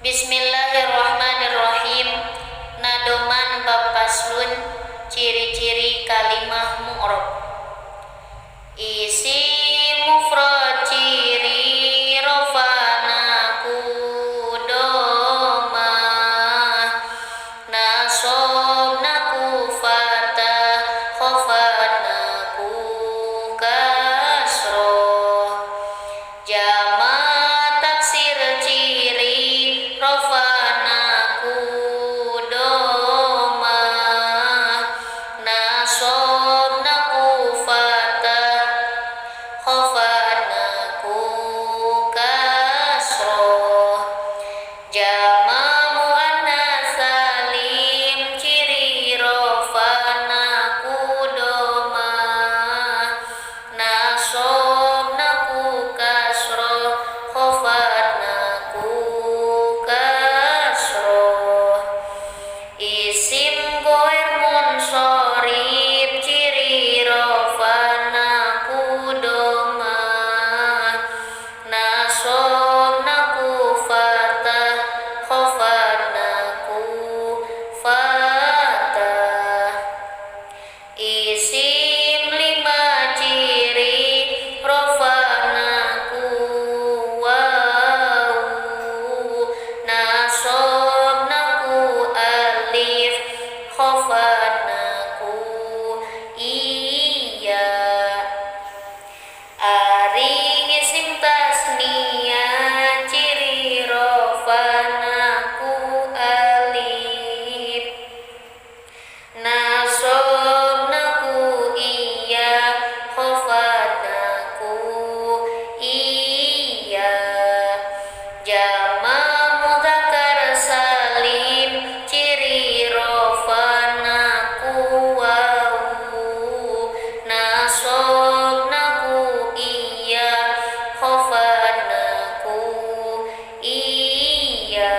Bismillahirrahmanirrahim. Nadoman bab faslun, ciri-ciri kalimah mu'rab. Isim mufrad ciri rofana kudomah, nasob naku fatah, khofat naku kasroh. Jama taksir ciri rofana kudomah, nasob naku fatah, khofat naku kasroh. Jama muannas salim ciri rofana kudomah, nasob naku kasroh, khofat naku kasroh. Isim goir munsorib ciri rofana kudomah, nasob naku fatah, khofat naku fatah. Isim lima ciri rofana wawu, nasob naku alif, khofat naku iya. Ari isim tasniyah ciri rofana alif, nasob naku iya, khofat naku iya. Jama mudzakkar salim ciri rofana wawu, nasob naku iya, khofat naku iya.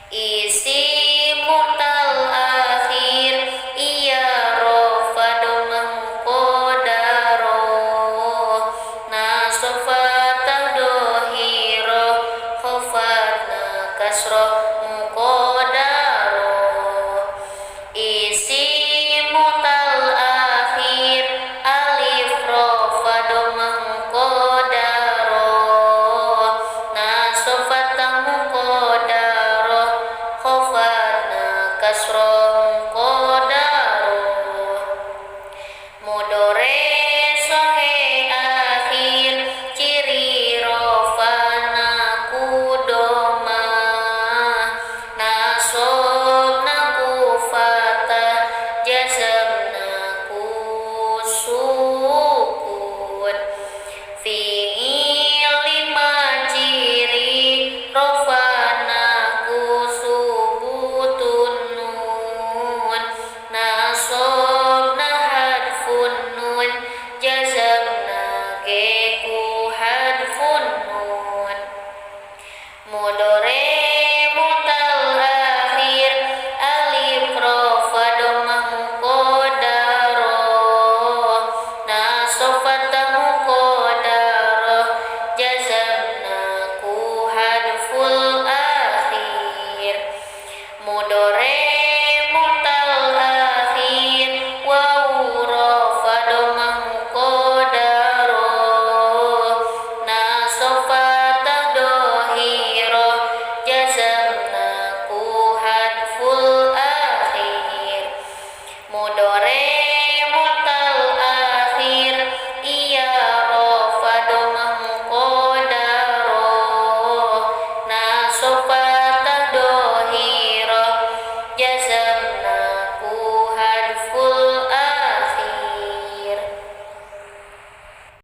Isim mu'tal akhir iya rofa domah muqaddaroh, nasob fatah dohiroh, khofat kasroh muqaddaroh. Isim mu'tal akhir alif rofa domah muqaddaroh, nasob fatah muqaddaroh, khofat kasroh muqaddaroh. Mudore sohe akhir ciri rofana kudomah, nasob naku fatah, jazm naku sukun. Fi'il lima ciri rofana subutun nun, nasob hadfun nun, jazm ku hadfun nun. Mudore mu'tal akhir alif rofa domah muqaddaroh, nasob fatah muqaddaroh, jazm ku hadful akhir. Mudore mu'tal akhir wawu rofa domah muqaddaroh, nasob fatah dohiroh, jazm ku hadful akhir. Mudore